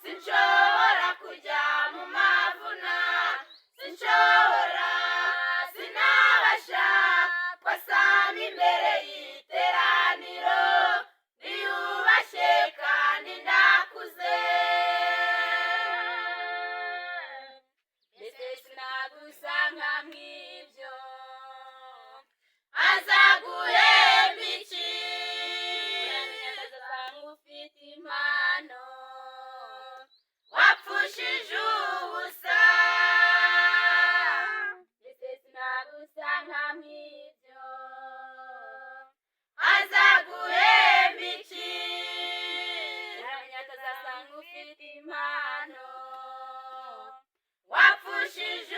sinshobora kujya mu mavuna, sinshobora sinabasha kwasama imbere y'iteraniro riyubashye kandi ndakuze. Mbese sinagusanga nk'ibyo azaguhemba iki? Ufite impano wapfushije ubusa. Mbese sinagusanga nk'ibyo azaguhemba iki? Atazasanga ufite impano wapfushije